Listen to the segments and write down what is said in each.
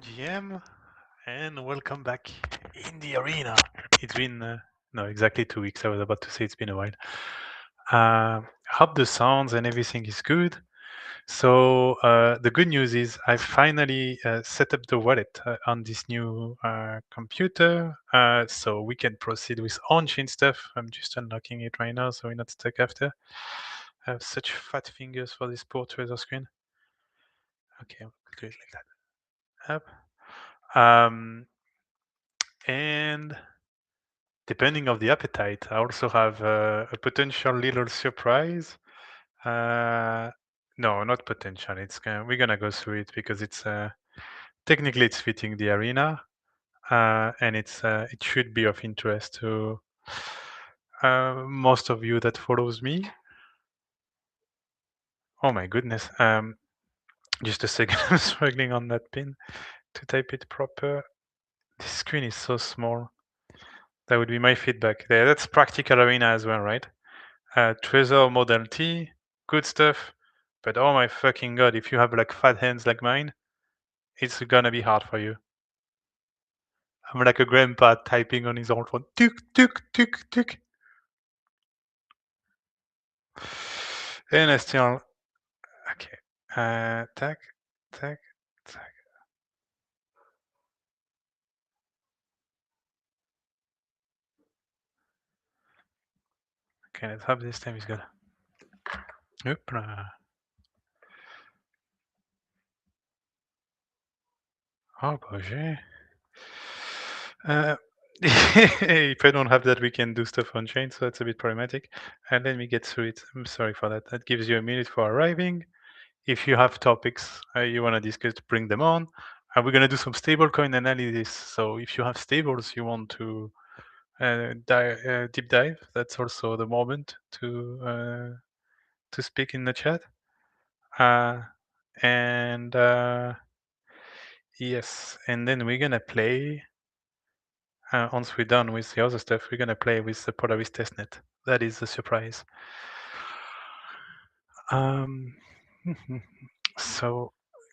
GM, and welcome back in the arena. It's been no, exactly 2 weeks. I was about to say it's been a while. hope the sounds and everything is good. So the good news is I finally set up the wallet on this new computer, so we can proceed with on-chain stuff. I'm just unlocking it right now, so we're not stuck after. I have such fat fingers for this poor Trezor screen. Okay, I'll do it like that. Up. And depending on the appetite, I also have a potential little surprise. No, not potential. We're gonna go through it because it's technically it's fitting the arena, and it should be of interest to most of you that follows me. Oh my goodness! Just a second, I'm struggling on that pin to type it proper. This screen is so small. That would be my feedback there. That's practical arena as well, right? Trezor Model T, good stuff. But oh my fucking god, if you have like fat hands like mine, it's gonna be hard for you. I'm like a grandpa typing on his old phone. Tuk, tuk, tuk, tuk. And I still, okay. Tac, tac, tac. Okay, let's hope this time is good. Hoopla. Oh, bože. If I don't have that, we can do stuff on chain, so that's a bit problematic. And let me get through it. I'm sorry for that. That gives you a minute for arriving. If you have topics you want to discuss, bring them on. And we're going to do some stablecoin analysis. So if you have stables you want to deep dive, that's also the moment to speak in the chat. And yes, and then we're going to play. Once we're done with the other stuff, we're going to play with the Polaris testnet. That is the surprise. So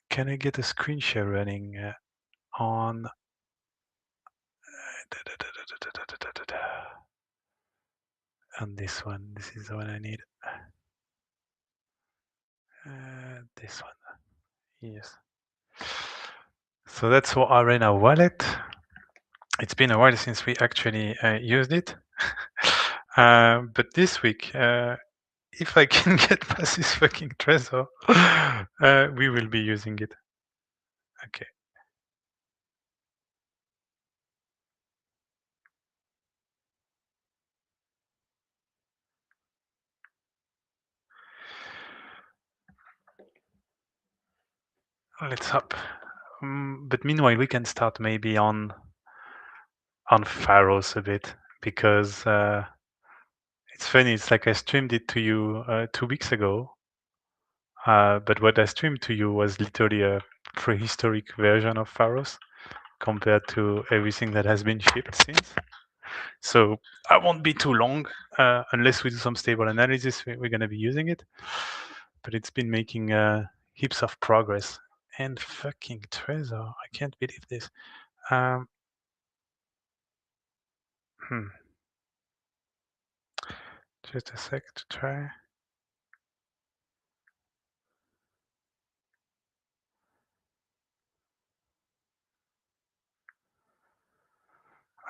can I get a screen share running on this one? This is the one I need. This one. Yes. So that's for Arena Wallet. It's been a while since we actually used it. But this week, if I can get past this fucking Trezor, we will be using it. Okay. Let's hop. But meanwhile, we can start maybe on Pharos a bit because it's funny. It's like I streamed it to you 2 weeks ago, but what I streamed to you was literally a prehistoric version of Pharos compared to everything that has been shipped since. So I won't be too long unless we do some stable analysis. We're going to be using it, but it's been making heaps of progress. And fucking Trezor, I can't believe this. Just a sec to try.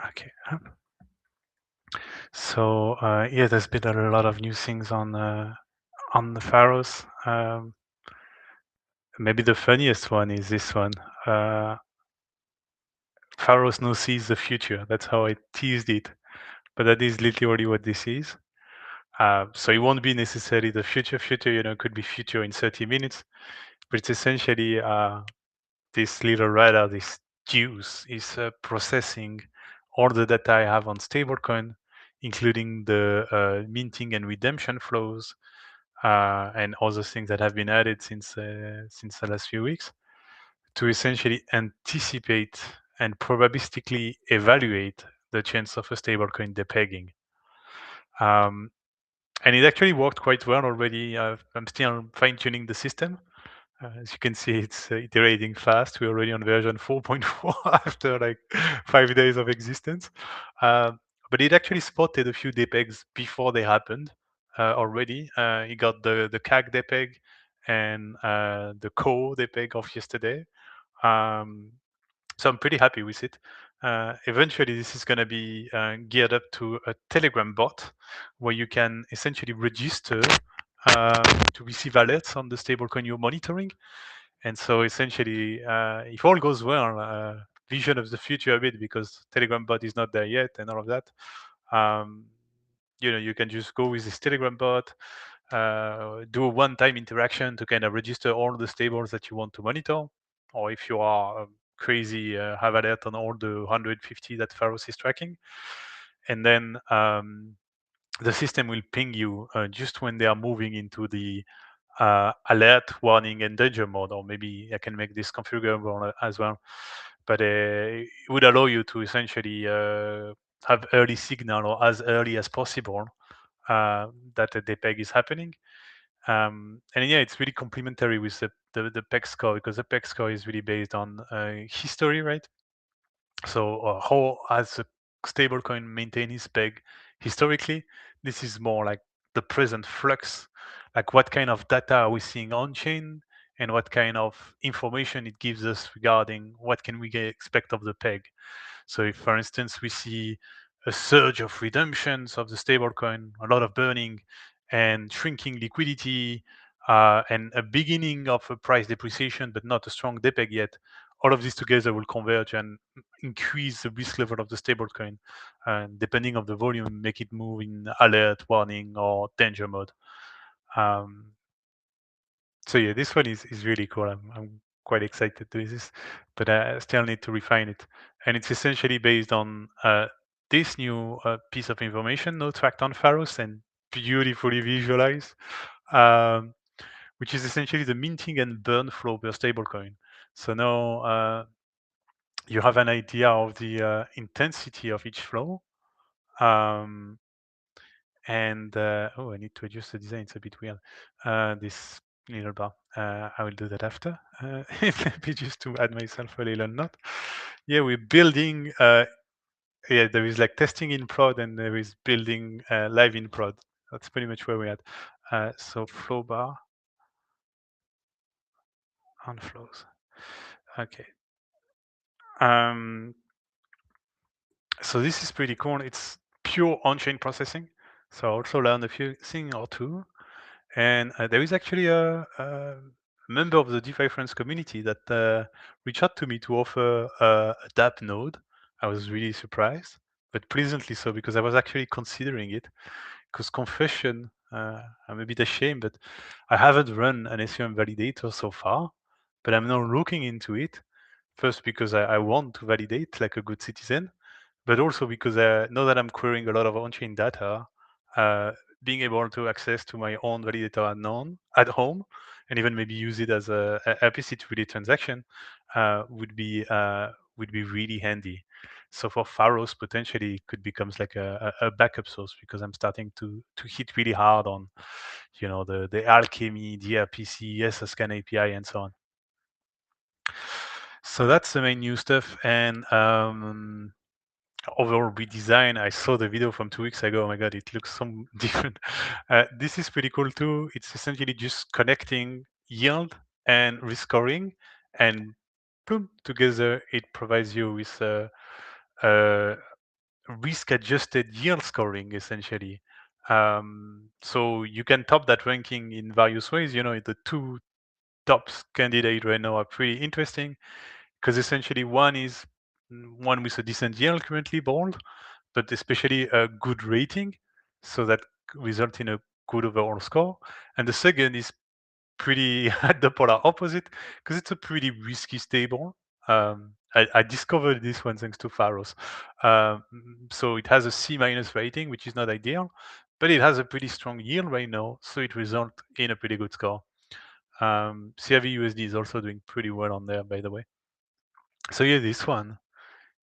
Okay. So yeah, there's been a lot of new things on the Pharos. Maybe the funniest one is this one. Pharos now sees the future. That's how I teased it, but that is literally what this is. So it won't be necessarily the future. It could be future in 30 minutes, but it's essentially this little radar, this juice, is processing all the data I have on stablecoin, including the minting and redemption flows, and other things that have been added since the last few weeks, to essentially anticipate and probabilistically evaluate the chance of a stablecoin depegging. And it actually worked quite well already. I'm still fine-tuning the system. As you can see, it's iterating fast. We're already on version 4.4 after like 5 days of existence. But it actually spotted a few depegs before they happened. already. He got the CAG DPEG and the CO DPEG of yesterday. Um, so I'm pretty happy with it. Eventually, this is going to be geared up to a Telegram bot where you can essentially register to receive alerts on the stablecoin you're monitoring. And so essentially, if all goes well, vision of the future a bit, because Telegram bot is not there yet and all of that. Um, you can just go with this Telegram bot, do a one-time interaction to kind of register all the stables that you want to monitor, or if you are crazy, have alert on all the 150 that Pharos is tracking, and then the system will ping you just when they are moving into the alert, warning, and danger mode, or maybe I can make this configurable as well. But it would allow you to essentially have early signal, or as early as possible, that the peg is happening. And yeah, it's really complementary with the peg score, because the peg score is really based on history, right? So how has a stablecoin maintained its peg historically? This is more like the present flux, like what kind of data are we seeing on chain, and what kind of information it gives us regarding what can we expect of the peg. So if, for instance, we see a surge of redemptions of the stablecoin, a lot of burning and shrinking liquidity, and a beginning of a price depreciation, but not a strong depeg yet, all of this together will converge and increase the risk level of the stablecoin. And depending on the volume, make it move in alert, warning, or danger mode. Um, so yeah, this one is really cool. I'm quite excited to do this, but I still need to refine it. And it's essentially based on this new piece of information, now tracked on Pharos and beautifully visualized, um, which is essentially the minting and burn flow per stablecoin. So now you have an idea of the intensity of each flow. Um, and oh, I need to adjust the design. It's a bit weird. This little bar. I will do that after. Maybe just to add myself a little note. Yeah, we're building. Yeah, there is like testing in prod, and there is building live in prod. That's pretty much where we're at. So flow bar on flows. Okay. Um, so this is pretty cool. It's pure on-chain processing. So I also learned a few thing or two. And there is actually a member of the DeFi Friends community that reached out to me to offer a dApp node. I was really surprised, but pleasantly so, because I was actually considering it. Because confession, I'm a bit ashamed, but I haven't run an Ethereum validator so far, but I'm now looking into it. First, because I want to validate like a good citizen, but also because now that I'm querying a lot of on-chain data, uh, being able to access to my own validator unknown at home, and even maybe use it as a RPC to validate transaction, would be really handy. So for Pharos, potentially it could become like a backup source, because I'm starting to hit really hard on, the Alchemy, the RPC, SSCAN API, and so on. So that's the main new stuff. And overall redesign, I saw the video from 2 weeks ago. Oh my god, it looks so different. This is pretty cool too. It's essentially just connecting yield and risk scoring, and boom, together it provides you with a risk adjusted yield scoring, essentially. So you can top that ranking in various ways. The two top candidates right now are pretty interesting, because essentially one is one with a decent yield currently bold, but especially a good rating, so that result in a good overall score. And the second is pretty at the polar opposite, because it's a pretty risky stable. I discovered this one thanks to Pharos. So it has a C minus rating, which is not ideal, but it has a pretty strong yield right now, so it results in a pretty good score. CRV USD is also doing pretty well on there, by the way. So yeah, this one,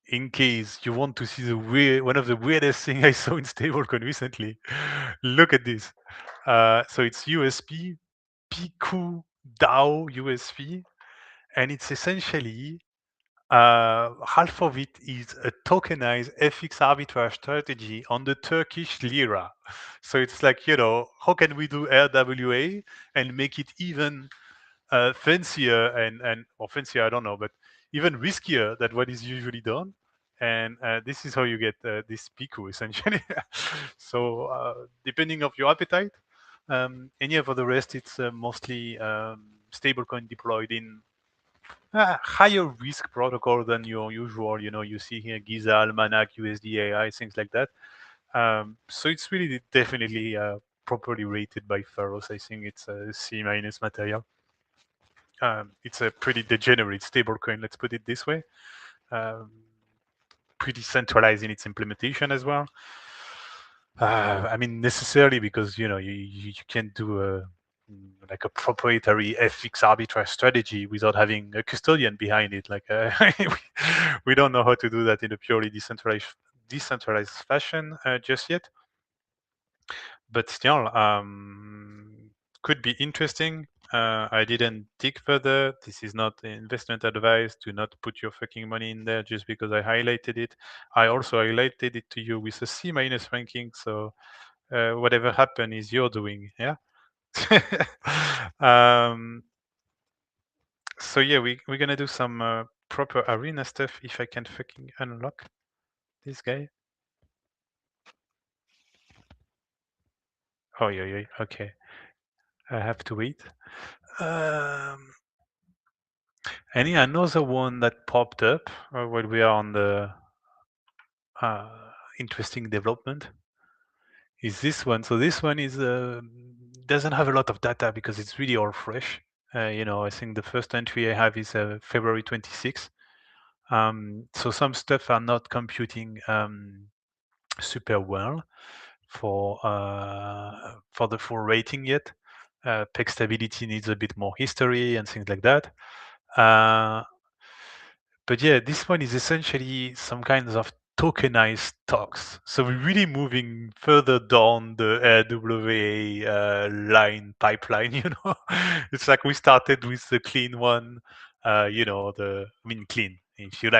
in case you want to see one of the weirdest thing I saw in stablecoin recently, look at this. So it's USP, PQ DAO USP, and it's essentially Half of it is a tokenized FX arbitrage strategy on the Turkish lira. So it's like, how can we do RWA and make it even fancier or fancier, I don't know, but even riskier than what is usually done. And this is how you get this PICO essentially. So depending of your appetite, and yeah, for the rest, it's mostly stablecoin deployed in higher risk protocol than your usual. You see here Giza, Almanac, USD AI, things like that. So it's really definitely properly rated by Pharos. I think it's a C minus material. It's a pretty degenerate stablecoin, let's put it this way. Um, Pretty centralized in its implementation as well. I mean, necessarily because you can't do like a proprietary FX arbitrage strategy without having a custodian behind it. Like we don't know how to do that in a purely decentralized fashion just yet. But still, could be interesting. I didn't dig further. This is not investment advice. Do not put your fucking money in there just because I highlighted it. I also highlighted it to you with a C minus ranking. So whatever happened is your doing. Yeah. um, so yeah, we're gonna do some proper arena stuff if I can fucking unlock this guy. Oh yeah. Okay. I have to wait. Um, Any another one that popped up while we are on the uh, interesting development is this one. So this one is doesn't have a lot of data because it's really all fresh. I think the first entry I have is February 26th. So some stuff are not computing super well for the full rating yet. Peg stability needs a bit more history and things like that. Uh, But yeah, this one is essentially some kinds of tokenized stocks. So we're really moving further down the RWA line pipeline. It's like we started with the clean one. Clean. If you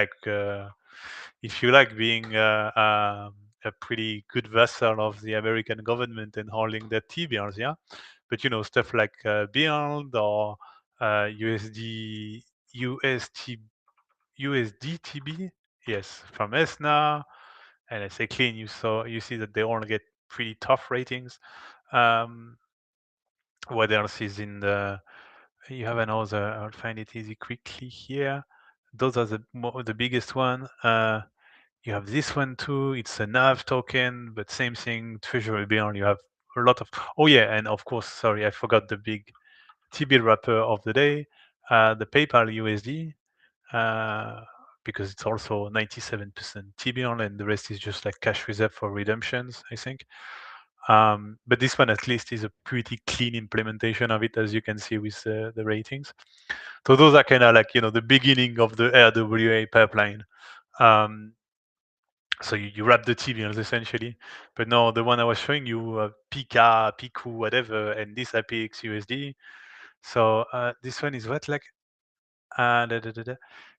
like being a pretty good vessel of the American government and holding their T-bills, yeah. But stuff like Build or USD, UST USDTB, yes, from ESNA, and I say clean. You see that they all get pretty tough ratings. Um, what else is in the? You have another. I'll find it easy quickly here. Those are the biggest one. You have this one too. It's a NAV token, but same thing. Treasury bill. You have a lot of. Oh yeah, and of course, sorry, I forgot the big T-bill wrapper of the day. The PayPal USD. uh, because it's also 97% T-bill and the rest is just like cash reserve for redemptions, I think. But this one at least is a pretty clean implementation of it, as you can see with the ratings. So those are kind of like, the beginning of the RWA pipeline. So you wrap the T-bills essentially. But no, the one I was showing you, Pika, Piku, whatever, and this APX USD. So this one is what, like da, da, da, da.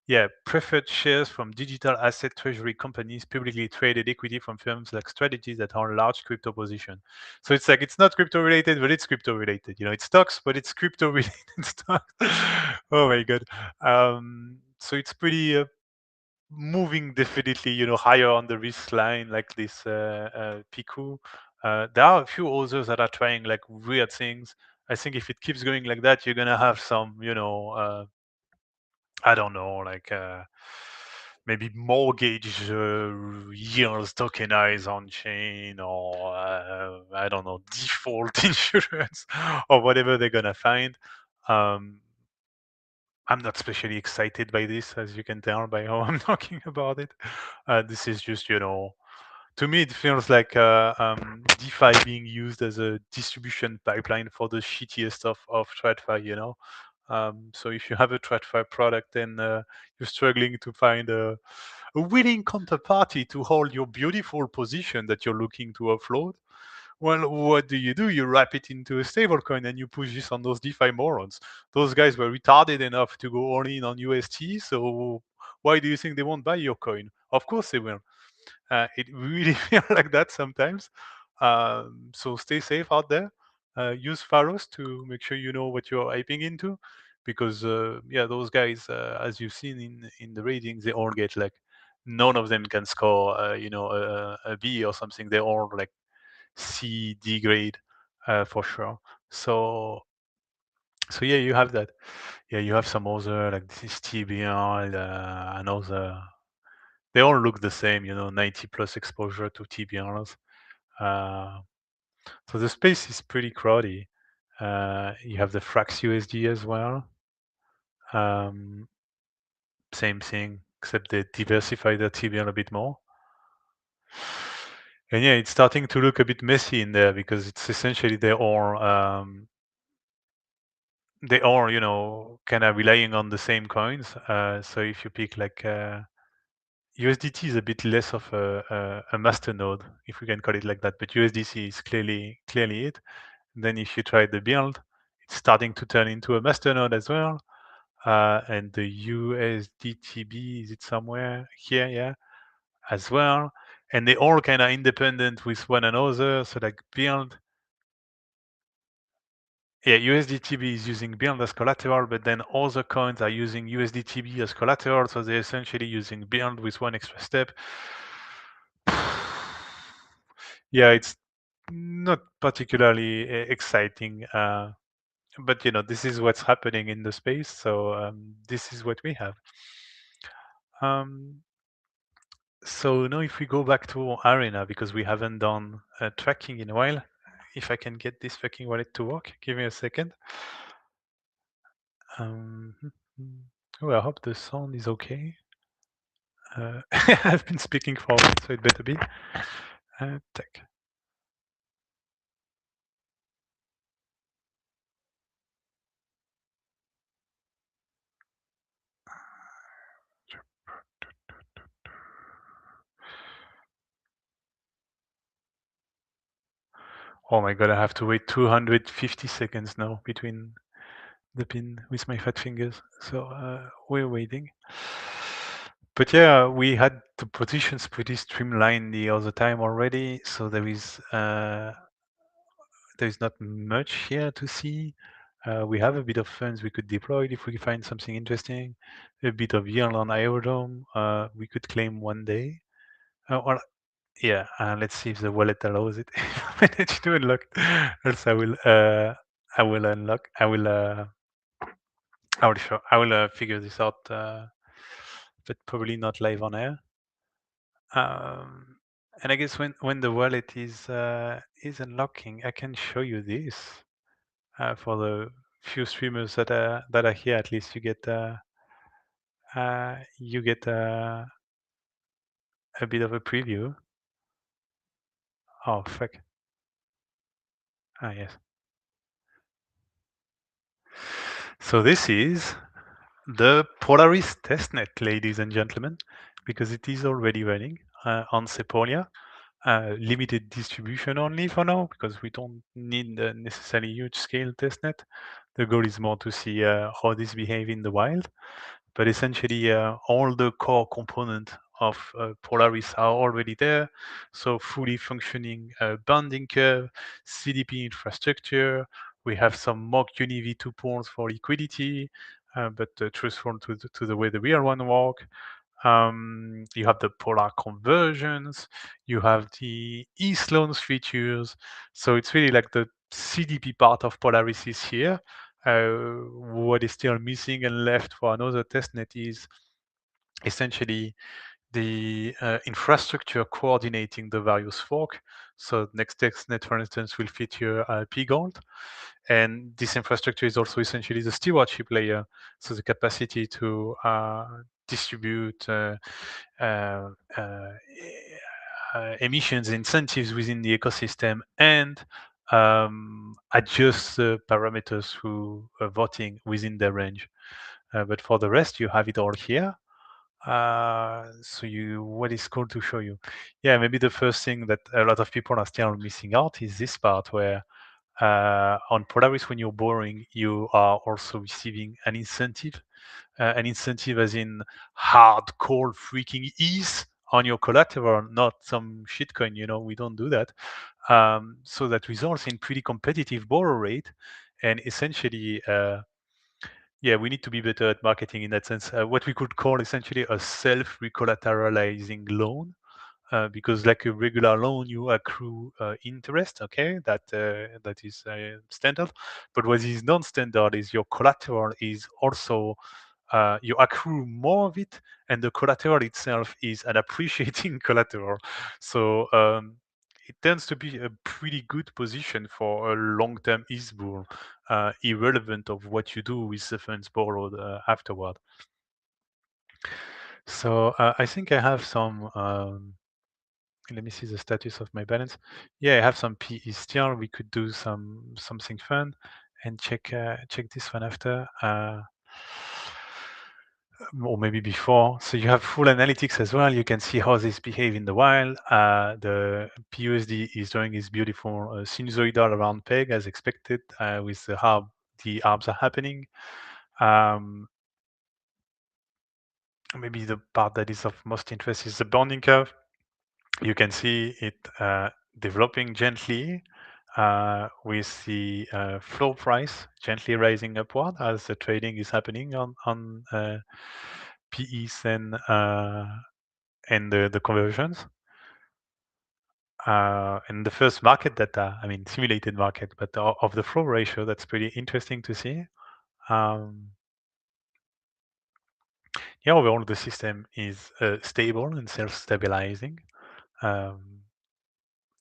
Yeah, preferred shares from digital asset treasury companies, publicly traded equity from firms like strategies that own large crypto position. So it's like it's not crypto related, but it's crypto related. It's stocks, but it's crypto related stocks. Oh my god. So it's pretty moving definitely, higher on the risk line like this Piku. There are a few others that are trying like weird things. I think if it keeps going like that, you're gonna have some, I don't know, like maybe mortgage yields tokenized on chain, or I don't know, default insurance, or whatever they're gonna find. Um, I'm not especially excited by this, as you can tell by how I'm talking about it. This is just, to me, it feels like DeFi being used as a distribution pipeline for the shittiest of TradFi. So if you have a TradFi product and you're struggling to find a willing counterparty to hold your beautiful position that you're looking to offload, well, what do? You wrap it into a stablecoin and you push this on those DeFi morons. Those guys were retarded enough to go all in on UST. So why do you think they won't buy your coin? Of course they will. It really feels like that sometimes. So stay safe out there. Use Pharos to make sure you know what you're hyping into, because yeah, those guys, as you've seen in the ratings, they all get like, none of them can score a B or something. They're all like C, D grade for sure. So yeah, you have that. Yeah, you have some other, like this is TBL, another. They all look the same, 90 plus exposure to TBLs. Uh, so the space is pretty crowded. You have the Frax USD as well. Um, Same thing, except they diversify their TBL a bit more. And yeah, it's starting to look a bit messy in there, because it's essentially they are kind of relying on the same coins. So if you pick like USDT is a bit less of a master node, if we can call it like that, but USDC is clearly it. And then if you try the build, it's starting to turn into a master node as well. And the USDTB, is it somewhere here? Yeah, as well. And they all kind of independent with one another. So like build, yeah, USDTB is using build as collateral, but then other coins are using USDTB as collateral. So they're essentially using build with one extra step. Yeah, it's not particularly exciting, but this is what's happening in the space. So this is what we have. Um, so now if we go back to Arena, because we haven't done tracking in a while, if I can get this fucking wallet to work, give me a second. Um, oh, I hope the sound is okay. I've been speaking for a while, so it better be. Tech. Oh my god, I have to wait 250 seconds now between the pin with my fat fingers. So we're waiting. But yeah, we had the positions pretty streamlined the other time already, so there's not much here to see. We have a bit of funds we could deploy if we find something interesting. A bit of yield on Aerodrome we could claim one day. Or yeah, let's see if the wallet allows it. If I manage to unlock, else I will unlock. I will figure this out, but probably not live on air. And I guess when the wallet is unlocking, I can show you this for the few streamers that are here. At least you get a bit of a preview. Oh fuck! Ah yes. So this is the Polaris testnet, ladies and gentlemen, because it is already running on Sepolia. Limited distribution only for now, because we don't need a necessarily huge scale testnet. The goal is more to see how this behave in the wild. But essentially, all the core components of Polaris are already there. So fully functioning bonding curve, CDP infrastructure. We have some mock UniV2 pools for liquidity, but truthful to the way the real one work. You have the Polar conversions, you have the e-loans features. So it's really like the CDP part of Polaris is here. What is still missing and left for another testnet is essentially the infrastructure coordinating the various fork. So next testnet, for instance, will feature P-Gold. And this infrastructure is also essentially the stewardship layer. So the capacity to distribute uh, uh, emissions incentives within the ecosystem and adjust the parameters through voting within the range. But for the rest, you have it all here. What is cool to show you? Yeah, maybe the first thing that a lot of people are still missing out is this part where on Polaris, when you're borrowing, you are also receiving an incentive an incentive as in hardcore freaking ETH on your collateral, not some shitcoin. We don't do that. So that results in pretty competitive borrow rate, and essentially, yeah, we need to be better at marketing in that sense. What we could call essentially a self-recollateralizing loan, because like a regular loan, you accrue interest. Okay, that is standard. But what is non-standard is your collateral is also you accrue more of it, and the collateral itself is an appreciating collateral. So it tends to be a pretty good position for a long-term ETH bull, irrelevant of what you do with the funds borrowed afterward. So I think I have some. Let me see the status of my balance. Yeah, I have some PE still. We could do something fun and check this one after. Or maybe before. So you have full analytics as well. You can see how this behave in the wild. The PUSD is doing its beautiful sinusoidal round peg as expected, with how the arbs are happening. Maybe the part that is of most interest is the bonding curve. You can see it developing gently, with the floor price gently rising upward as the trading is happening on PEs and the conversions. And the first market data, I mean simulated market, but of the flow ratio, that's pretty interesting to see. Yeah, overall the system is stable and self-stabilizing.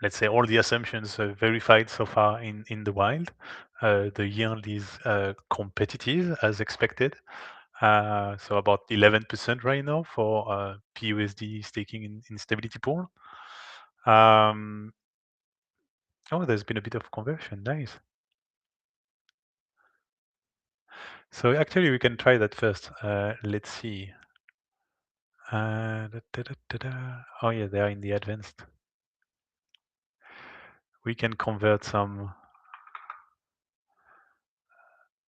Let's say all the assumptions are verified so far in the wild. The yield is competitive as expected. So about 11% right now for PUSD staking in Stability Pool. Oh, there's been a bit of conversion. Nice. So actually, we can try that first. Let's see. Oh yeah, they are in the advanced. We can convert some.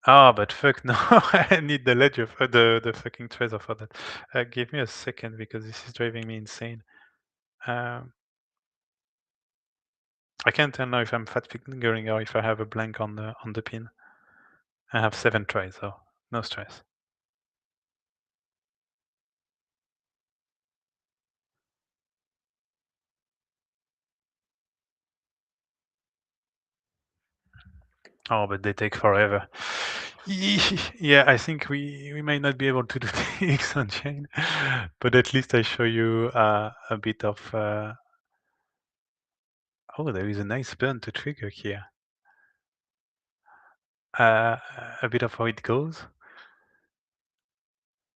Ah, but fuck no! I need the ledger for the fucking Trezor for that. Give me a second because this is driving me insane. I can't tell now if I'm fat fingering or if I have a blank on the pin. I have 7 tries, so no stress. Oh, but they take forever. Yeah, I think we might not be able to do the X on chain, but at least I show you a bit of. Oh, there is a nice burn to trigger here. A bit of how it goes.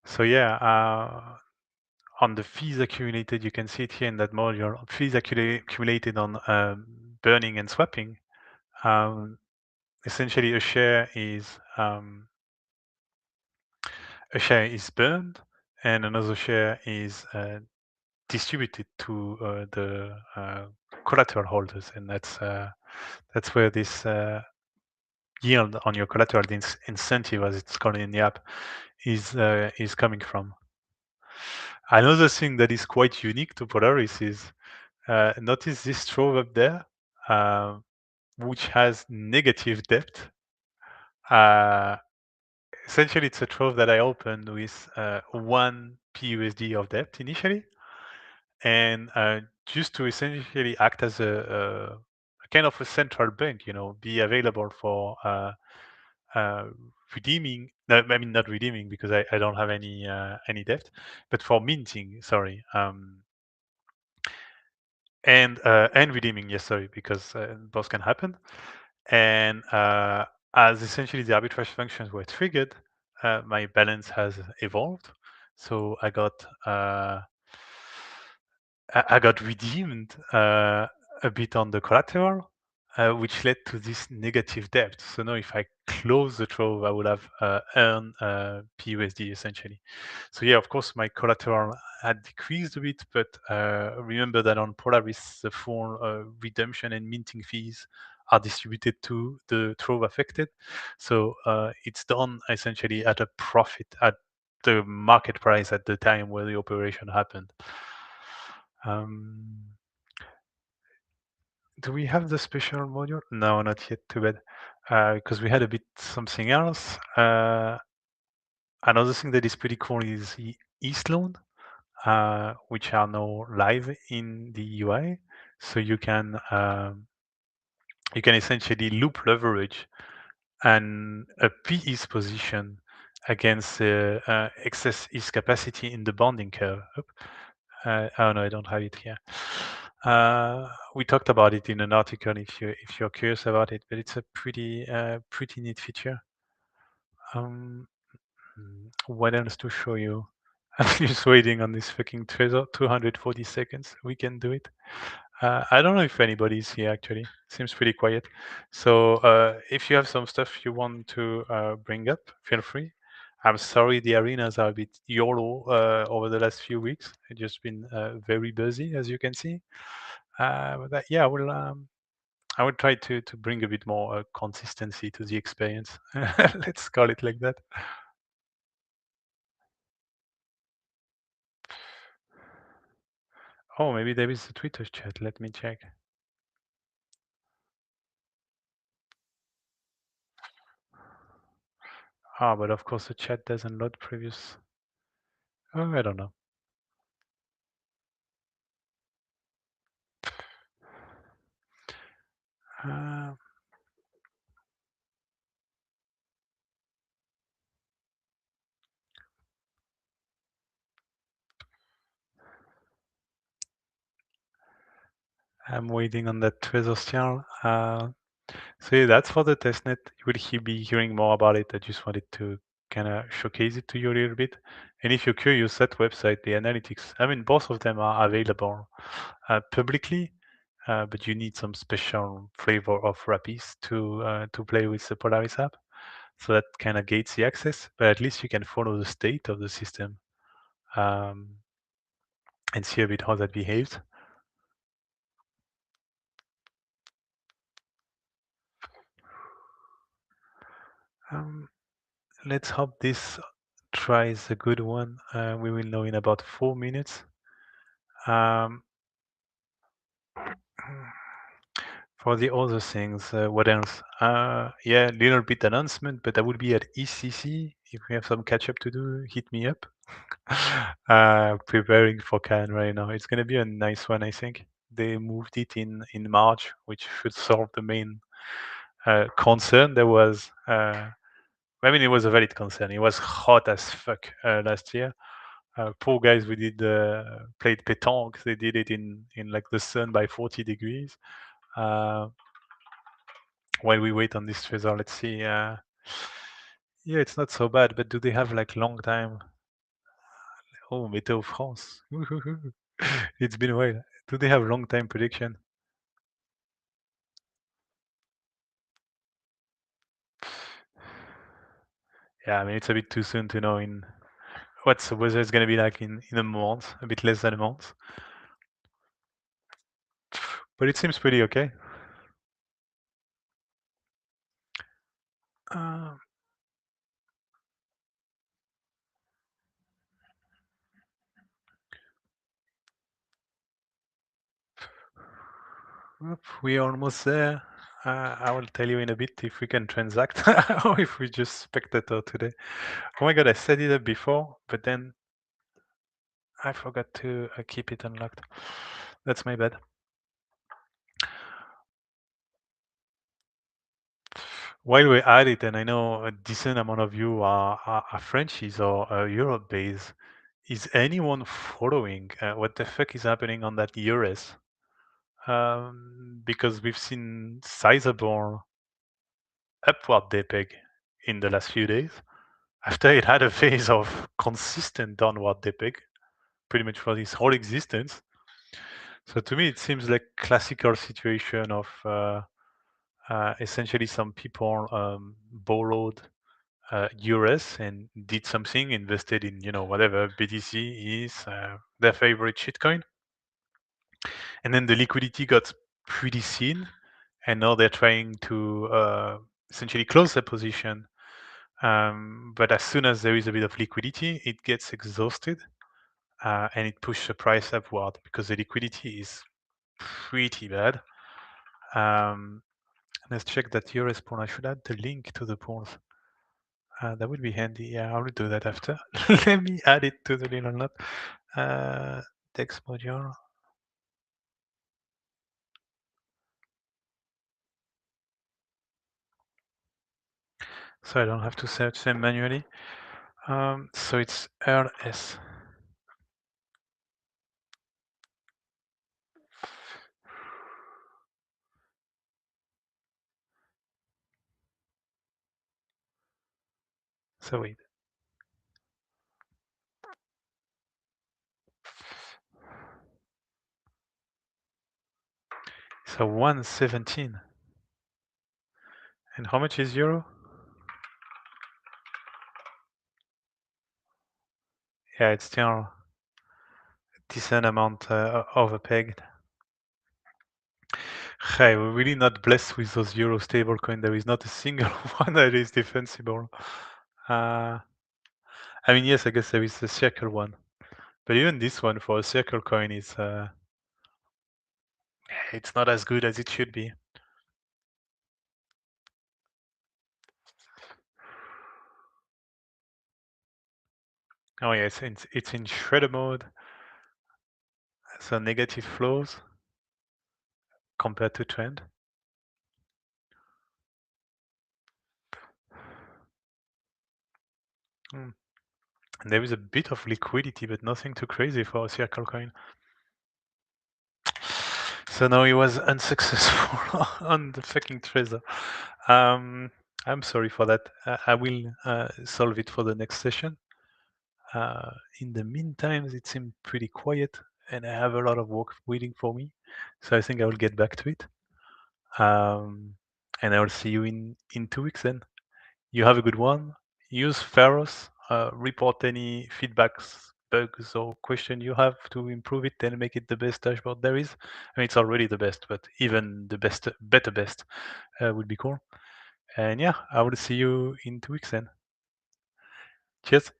So yeah, on the fees accumulated, you can see it here in that module. Fees accumulated on burning and swapping. Essentially, a share is burned, and another share is distributed to the collateral holders, and that's where this yield on your collateral, this incentive, as it's called in the app, is coming from. Another thing that is quite unique to Polaris is notice this trove up there, which has negative depth. Essentially, it's a trove that I opened with 1 PUSD of depth initially, and just to essentially act as a kind of a central bank, be available for redeeming. No, I mean not redeeming because I don't have any debt, but for minting. Sorry, and redeeming. Yes, sorry, because both can happen. And as essentially the arbitrage functions were triggered, my balance has evolved. So I got redeemed a bit on the collateral, which led to this negative debt. So now if I close the trove, I would have earned PUSD essentially. So yeah, of course, my collateral had decreased a bit, but remember that on Polaris, the full redemption and minting fees are distributed to the Trove affected. So it's done essentially at a profit at the market price at the time where the operation happened. Do we have the special module? No, not yet, too bad. Because we had a bit something else. Another thing that is pretty cool is Eastloan, which are now live in the UI. So you can essentially loop leverage and a PE's position against excess is capacity in the bonding curve. Oh no, I don't have it here. We talked about it in an article if you're curious about it, but it's a pretty neat feature. What else to show you? I'm just waiting on this fucking treasure. 240 seconds. We can do it. I don't know if anybody's here actually. Seems pretty quiet. So if you have some stuff you want to bring up, feel free. I'm sorry the arenas are a bit YOLO over the last few weeks. I've just been very busy, as you can see. But yeah, I will try to bring a bit more consistency to the experience. Let's call it like that. Oh, maybe there is a Twitter chat. Let me check. Ah, but of course the chat doesn't load previous. Oh, I don't know. I'm waiting on that Trezor still. So yeah, that's for the testnet. You will be hearing more about it. I just wanted to kind of showcase it to you a little bit. And if you're curious, that website, the analytics, I mean, both of them are available publicly, but you need some special flavor of Rapis to play with the Polaris app. So that kind of gates the access, but at least you can follow the state of the system and see a bit how that behaves. Let's hope this tries a good one. We will know in about 4 minutes. For the other things, what else? Yeah, little bit announcement, but I will be at ECC. If we have some catch up to do, hit me up. Preparing for Cannes right now. It's gonna be a nice one, I think. They moved it in March, which should solve the main concern there was. I mean, it was a valid concern. It was hot as fuck last year. Poor guys, we did played pétanque. They did it in like the sun by 40 degrees. While we wait on this treasure, let's see. Yeah, it's not so bad, but do they have like long time? Oh, Météo France. It's been a while. Do they have long time prediction? Yeah, I mean, it's a bit too soon to know in what's the weather is going to be like in a month, a bit less than a month. But it seems pretty okay. We're almost there. I will tell you in a bit if we can transact or if we just spectator today. Oh my god, I set it up before, but then I forgot to keep it unlocked. That's my bad. While we're at it, and I know a decent amount of you are Frenchies or Europe-based, is anyone following what the fuck is happening on that EURES? Because we've seen sizable upward depeg in the last few days after it had a phase of consistent downward depeg pretty much for its whole existence. So to me, it seems like classical situation of essentially some people borrowed euros and did something, invested in whatever BTC is their favorite shitcoin, and then the liquidity got pretty thin, and now they're trying to essentially close their position. But as soon as there is a bit of liquidity, it gets exhausted and it pushes the price upward because the liquidity is pretty bad. Let's check that US pawn. I should add the link to the pawns. That would be handy. Yeah, I will do that after. Let me add it to the little note. Text module. So I don't have to search them manually. So it's RS. So wait. So 117. And how much is euro? Yeah, it's still a decent amount overpegged. Hey, we're really not blessed with those euro stablecoin. There is not a single one that is defensible. I mean, yes, I guess there is a circle one, but even this one for a circle coin is it's not as good as it should be. Oh yeah, it's in shredder mode, so negative flows compared to trend. And there is a bit of liquidity, but nothing too crazy for a circle coin. So now he was unsuccessful on the fucking treasure. I'm sorry for that. I will solve it for the next session. In the meantime, it seemed pretty quiet, and I have a lot of work waiting for me. So I think I will get back to it. And I will see you in 2 weeks then. You have a good one. Use Pharos. Report any feedbacks, bugs, or question you have to improve it and make it the best dashboard there is. I mean, it's already the best, but even the best, better best would be cool. And yeah, I will see you in 2 weeks then. Cheers.